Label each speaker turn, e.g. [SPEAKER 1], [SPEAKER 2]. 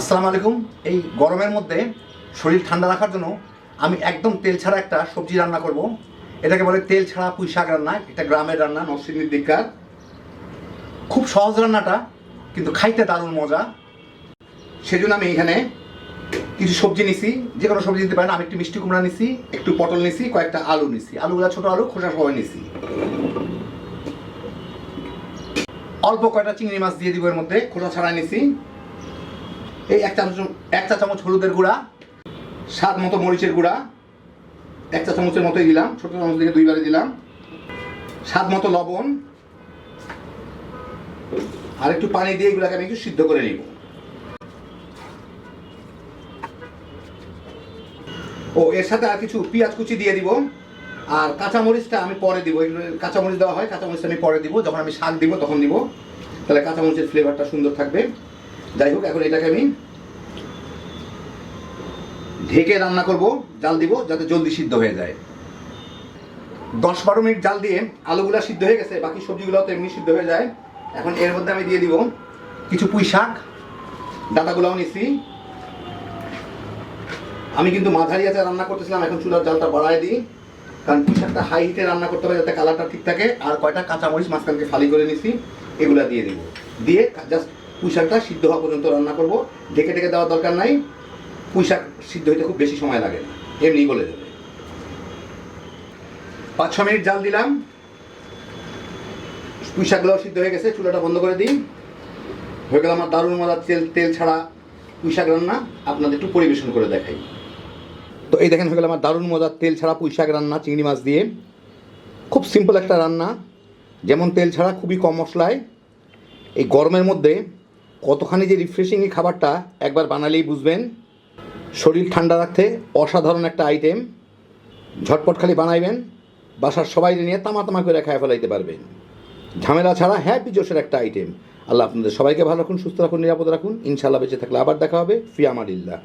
[SPEAKER 1] আসসালামু আলাইকুম। এই গরমের মধ্যে শরীর ঠান্ডা রাখার জন্য আমি একদম তেল ছাড়া একটা সবজি রান্না করব। এটাকে বলে তেল ছাড়া পুঁই শাক রান্না। এটা গ্রামের রান্না, নরসিংদীর দিককার। খুব সহজ রান্নাটা, কিন্তু খাইতে দারুণ মজা। সেজন্য আমি এখানে কিছু সবজি নিছি, যে কোনো সবজি দিতে পারেন। আমি একটু মিষ্টি কুমড়া নিছি, একটু পটল নিছি, কয়েকটা আলু নিছি। আলুগুলা ছোটো আলু, খোসা সহ নিছি। অল্প কয়টা চিংড়ি মাছ দিয়ে দিব এর মধ্যে, খোসা ছাড়াই নিছি। এই এক চা চামচ হলুদের গুঁড়া, স্বাদ মতো মরিচের গুঁড়া, এক চা চামচের মতোই দিলাম, ছোট চামচ থেকে দুইবারে দিলাম। স্বাদ মতো লবণ, আর একটু পানি দিয়ে এগুলোকে আমি একটু সিদ্ধ করে নিব। ও এর সাথে আর কিছু পেঁয়াজ কুচি দিয়ে দিব, আর কাঁচামরিচটা আমি পরে দিব। কাঁচামরিচ দেওয়া হয়, কাঁচামরিচটা আমি পরে দিব, যখন আমি শাক দিব তখন দিব। তাহলে কাঁচামরিচের ফ্লেভারটা সুন্দর থাকবে। যাই হোক, এখন এটাকে আমি ঢেকে রান্না করব, জাল দিব যাতে জলদি সিদ্ধ হয়ে যায়। 10-12 মিনিট জাল দিয়ে আলুগুলা সিদ্ধ হয়ে গেছে, বাকি সবজিগুলো তো এমনি সিদ্ধ হয়ে যায়। এখন এর মধ্যে আমি দিয়ে দিব কিছু পুঁই শাক, ডাটাগুলাও নিছি। আমি কিন্তু মাঝারি আঁচে রান্না করতেছিলাম, এখন চুলার জালটা বাড়ায় দিই, কারণ পুঁই শাকটা হাই হিটে রান্না করতে হবে যাতে কালারটা ঠিক থাকে। আর কয়টা কাঁচামরিচ মাঝখানকে ফালি করে নিছি, এগুলা দিয়ে দিব। দিয়ে জাস্ট পুঁই শাকটা সিদ্ধ হওয়া পর্যন্ত রান্না করব। ঢেকে ঢেকে দেওয়ার দরকার নাই, পুঁই শাক সিদ্ধ হইতে খুব বেশি সময় লাগে না, এমনি গলে যাবে। 5-6 মিনিট জাল দিলাম, পুঁই শাকগুলো সিদ্ধ হয়ে গেছে। চুলাটা বন্ধ করে দিই। হয়ে গেল আমার দারুণ মজার তেল ছাড়া পুঁই শাক রান্না। আপনাদের একটু পরিবেশন করে দেখাই। তো এই দেখেন, হয়ে গেল আমার দারুণ মজার তেল ছাড়া পুঁই শাক রান্না চিংড়ি মাছ দিয়ে। খুব সিম্পল একটা রান্না, যেমন তেল ছাড়া, খুবই কম মশলায়। এই গরমের মধ্যে কতখানি যে রিফ্রেশিং এই খাবারটা একবার বানালেই বুঝবেন। শরীর ঠান্ডা রাখতে অসাধারণ একটা আইটেম। ঝটপট খালি বানাইবেন, বাসার সবাই নিয়ে তামা করে খায় ফেলাইতে পারবেন, ঝামেলা ছাড়া। হ্যাপি জোশের একটা আইটেম। আল্লাহ আপনাদের সবাইকে ভালো রাখুন, সুস্থ রাখুন, নিরাপদ রাখুন। ইনশাআল্লাহ বেঁচে থাকলে আবার দেখা হবে। ফি আমানিল্লাহ।